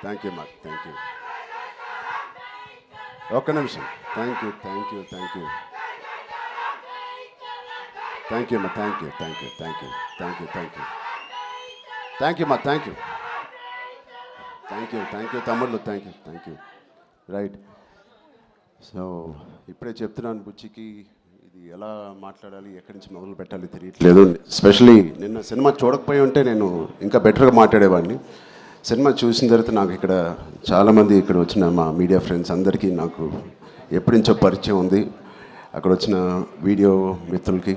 Thank you మా thank you. ఒక్క నిమిషం. Thank you thank you thank you thank you మా thank you thank you thank you thank you thank you thank you మా thank you thank you తమ్ముళ్ళు thank you. Right. So ఇప్పుడే చెప్తున్నాను బుచ్చికి ఇది ఎలా మాట్లాడాలి, ఎక్కడి నుంచి మొదలు పెట్టాలి తెలియట్లేదు. ఎస్పెషలీ నిన్న సినిమా చూడకపోయి ఉంటే నేను ఇంకా బెటర్గా మాట్లాడేవాడిని. సినిమా చూసిన తర్వాత నాకు ఇక్కడ చాలామంది ఇక్కడ వచ్చిన మా మీడియా ఫ్రెండ్స్ అందరికీ నాకు ఎప్పటి నుంచో పరిచయం ఉంది. అక్కడ వచ్చిన వీడియో మిత్రులకి,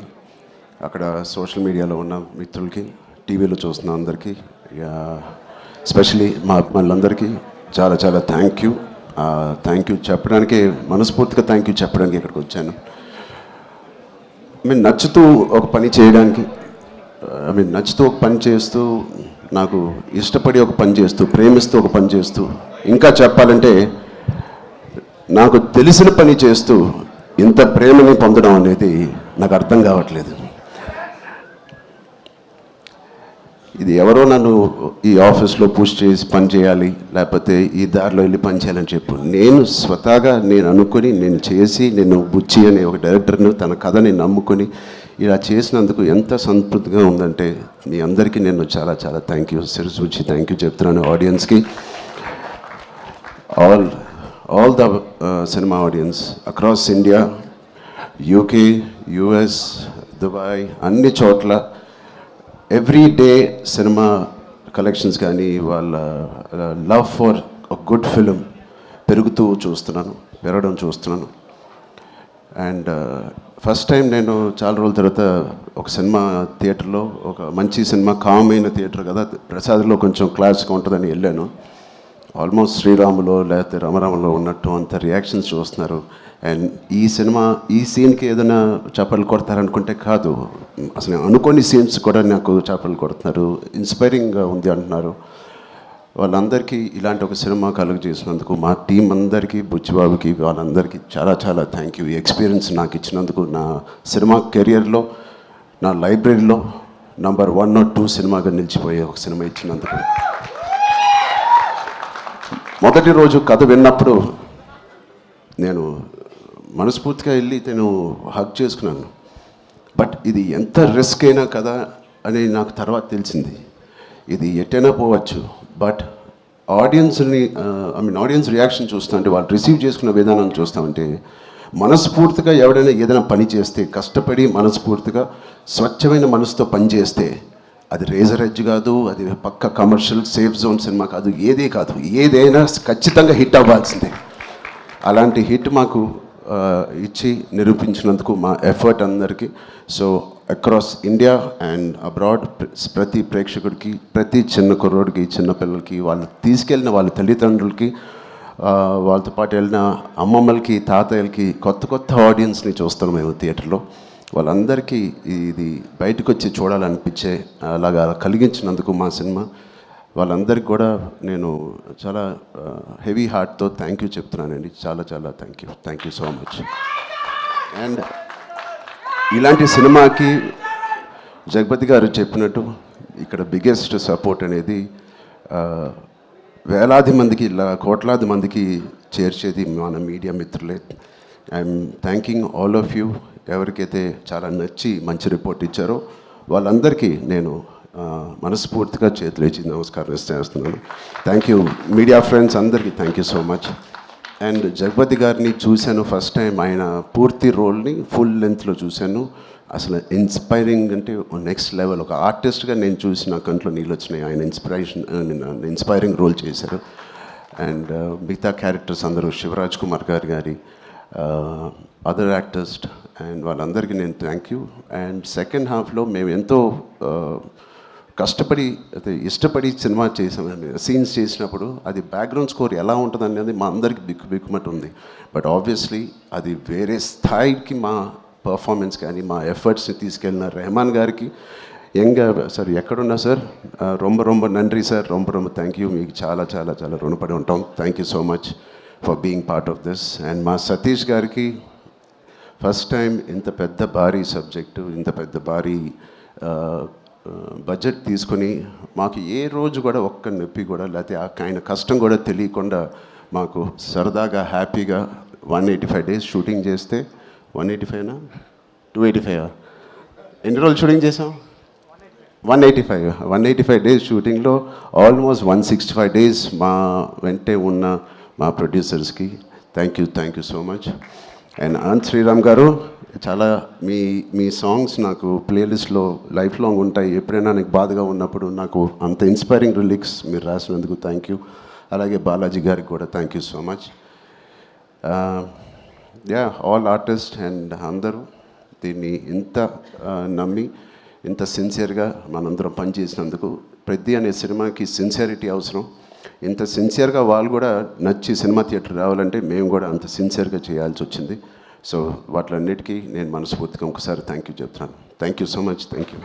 అక్కడ సోషల్ మీడియాలో ఉన్న మిత్రులకి, టీవీలో చూస్తున్న అందరికీ, ఎస్పెషలీ మా అభిమానులందరికీ చాలా చాలా థ్యాంక్ యూ చెప్పడానికి, మనస్ఫూర్తిగా థ్యాంక్ యూ చెప్పడానికి ఇక్కడికి వచ్చాను. నచ్చుతూ ఒక పని చేయడానికి, నచ్చుతూ ఒక పని చేస్తూ, నాకు ఇష్టపడి ఒక పని చేస్తూ, ప్రేమిస్తూ ఒక పని చేస్తూ, ఇంకా చెప్పాలంటే నాకు తెలిసిన పని చేస్తూ ఇంత ప్రేమని పొందడం అనేది నాకు అర్థం కావట్లేదు. ఇది ఎవరో నన్ను ఈ ఆఫీస్లో పుష్ చేసి పని చేయాలి, లేకపోతే ఈ దారిలో వెళ్ళి పని చేయాలని చెప్పు. నేను స్వతహాగా అనుకుని, నేను చేసి, నేను బుచ్చి అనే ఒక డైరెక్టర్ను తన కథని నమ్ముకొని ఇలా చేసినందుకు ఎంత సంతృప్తిగా ఉందంటే మీ అందరికీ నేను చాలా చాలా థ్యాంక్ యూ, సిరిస్ బుచ్చి థ్యాంక్ యూ చెప్తున్నాను. ఆడియన్స్కి, all the cinema audience across India, UK, US, Dubai, అన్ని చోట్ల ఎవ్రీ డే సినిమా కలెక్షన్స్ కానీ వాళ్ళ లవ్ ఫర్ గుడ్ ఫిలిం పెరగడం చూస్తున్నాను. అండ్ ఫస్ట్ టైం నేను చాలా రోజుల తర్వాత ఒక సినిమా థియేటర్లో, ఒక మంచి సినిమా, కామ్ అయిన థియేటర్ కదా, ప్రసాద్లో కొంచెం క్లాస్గా ఉంటుందని వెళ్ళాను. ఆల్మోస్ట్ శ్రీరాములో లేకపోతే రమరామలో ఉన్నట్టు అంత రియాక్షన్స్ చూస్తున్నారు. అండ్ ఈ సీన్కి ఏదైనా చప్పట్లు కొడతారనుకుంటే కాదు, అసలు అనుకోని సీన్స్ కూడా నాకు చప్పట్లు కొడుతున్నారు, ఇన్స్పైరింగ్గా ఉంది అంటున్నారు. వాళ్ళందరికీ ఇలాంటి ఒక సినిమా కలుగజేసినందుకు మా టీం అందరికీ, బుచ్చిబాబుకి, వాళ్ళందరికీ చాలా చాలా థ్యాంక్ యూ. ఈ ఎక్స్పీరియన్స్ నాకు ఇచ్చినందుకు, నా సినిమా కెరియర్లో, నా లైబ్రరీలో నంబర్ 1 or 2 సినిమాగా నిలిచిపోయే ఒక సినిమా ఇచ్చినందుకు. మొదటి రోజు కథ విన్నప్పుడు నేను మనస్ఫూర్తిగా వెళ్ళి నేను హగ్ చేసుకున్నాను. బట్ ఇది ఎంత రిస్క్ అయినా కదా అని నాకు తర్వాత తెలిసింది. ఇది ఎట్టైనా పోవచ్చు, బట్ ఆడియన్స్ రియాక్షన్ చూస్తామంటే, వాళ్ళు రిసీవ్ చేసుకున్న విధానం చూస్తామంటే, మనస్ఫూర్తిగా ఎవడైనా ఏదైనా పని చేస్తే, కష్టపడి మనస్ఫూర్తిగా స్వచ్ఛమైన మనసుతో పని చేస్తే, అది రేజర్ ఎడ్జ్ కాదు, అది పక్క కమర్షియల్ సేఫ్ జోన్ సినిమా కాదు, ఏదైనా ఖచ్చితంగా హిట్ అవ్వాల్సిందే. అలాంటి హిట్ మాకు ఇచ్చి నిరూపించినందుకు మా ఎఫర్ట్ అందరికీ. So across India and abroad ప్రతి ప్రేక్షకుడికి, ప్రతి చిన్న కుర్రోడికి, చిన్న పిల్లలకి, వాళ్ళు తీసుకెళ్ళిన వాళ్ళ తల్లిదండ్రులకి, వాళ్ళతో పాటు వెళ్ళిన అమ్మమ్మలకి, తాతయ్యలకి, కొత్త ఆడియన్స్ని చూస్తాం మేము థియేటర్లో. వాళ్ళందరికీ ఇది బయటకు వచ్చి చూడాలనిపించే అలాగా కలిగించినందుకు మా సినిమా, వాళ్ళందరికీ కూడా నేను చాలా హెవీ హార్ట్తో థ్యాంక్ యూ చెప్తున్నానండి. చాలా చాలా thank you so much. And ఇలాంటి సినిమాకి జగపతి గారు చెప్పినట్టు ఇక్కడ బిగ్గెస్ట్ సపోర్ట్ అనేది వేలాది మందికి, కోట్లాది మందికి చేర్చేది మన మీడియా మిత్రులే. I'm thanking all of you. ఎవరికైతే చాలా నచ్చి మంచి రిపోర్ట్ ఇచ్చారో వాళ్ళందరికీ నేను మనస్ఫూర్తిగా చేతులు ఇచ్చి నమస్కారం చేస్తున్నాను. థ్యాంక్ యూ మీడియా ఫ్రెండ్స్ అందరికీ thank you so much. And Jagapathi గారిని చూశాను ఫస్ట్ టైం, ఆయన పూర్తి రోల్ని ఫుల్ లెంత్లో చూశాను. అసలు ఇన్స్పైరింగ్ అంటే నెక్స్ట్ లెవెల్. ఒక ఆర్టిస్ట్గా నేను చూసి నా కంట్లో నీళ్ళు వచ్చినాయి. ఆయన ఇన్స్పైరింగ్ రోల్ చేశారు. అండ్ మిగతా క్యారెక్టర్స్ అందరూ, శివరాజ్ కుమార్ గారి అదర్ యాక్టర్స్ అండ్ వాళ్ళందరికీ నేను థ్యాంక్ యూ. అండ్ సెకండ్ హాఫ్లో మేము ఎంతో కష్టపడి, ఇష్టపడి సినిమా చేసాము. సీన్స్ చేసినప్పుడు అది బ్యాక్గ్రౌండ్ స్కోర్ ఎలా ఉంటుంది అనేది మా అందరికి బిక్కుమట్టు ఉంది. బట్ ఆబ్వియస్లీ అది వేరే స్థాయికి మా పర్ఫార్మెన్స్ కానీ, మా ఎఫర్ట్స్ని తీసుకెళ్ళిన రెహమాన్ గారికి, సార్ ఎక్కడున్నా సార్, రొంబ నండ్రి సార్, రొంబ థ్యాంక్ యూ. మీకు చాలా చాలా చాలా రుణపడి ఉంటాం. Thank you so much for being part of this. And మా సతీష్ గారికి ఫస్ట్ టైం ఇంత పెద్ద భారీ సబ్జెక్టు, ఇంత పెద్ద భారీ బడ్జెట్ తీసుకొని మాకు ఏ రోజు కూడా ఒక్క నొప్పి కూడా లేకపోతే ఆయన కష్టం కూడా తెలియకుండా మాకు సరదాగా హ్యాపీగా 185 డేస్ షూటింగ్ చేస్తే 185నా 285 ఎన్ని రోజులు షూటింగ్ చేసాం 185 డేస్ షూటింగ్లో ఆల్మోస్ట్ 165 డేస్ మా వెంటే ఉన్న మా ప్రొడ్యూసర్స్కి thank you so much. And Anant Sriram garu చాలా మీ సాంగ్స్ నాకు ప్లేలిస్ట్లో లైఫ్ లాంగ్ ఉంటాయి. ఎప్పుడైనా నాకు బాధగా ఉన్నప్పుడు నాకు అంత ఇన్స్పైరింగ్ లిరిక్స్ మీరు రాసినందుకు థ్యాంక్ యూ. అలాగే బాలాజీ గారికి కూడా thank you so much. All artist and అందరూ దీన్ని ఇంత నమ్మి ఇంత సిన్సియర్గా మనందరం పనిచేసినందుకు. పెద్ద అనే సినిమాకి సిన్సియారిటీ అవసరం. ఇంత సిన్సియర్గా వాళ్ళు కూడా నచ్చి సినిమా థియేటర్ రావాలంటే మేము కూడా అంత సిన్సియర్గా చేయాల్సి వచ్చింది. సో వాటిలన్నిటికీ నేను మనస్ఫూర్తిగా ఒకసారి థ్యాంక్ యూ చెప్తున్నాను. Thank you so much. Thank you.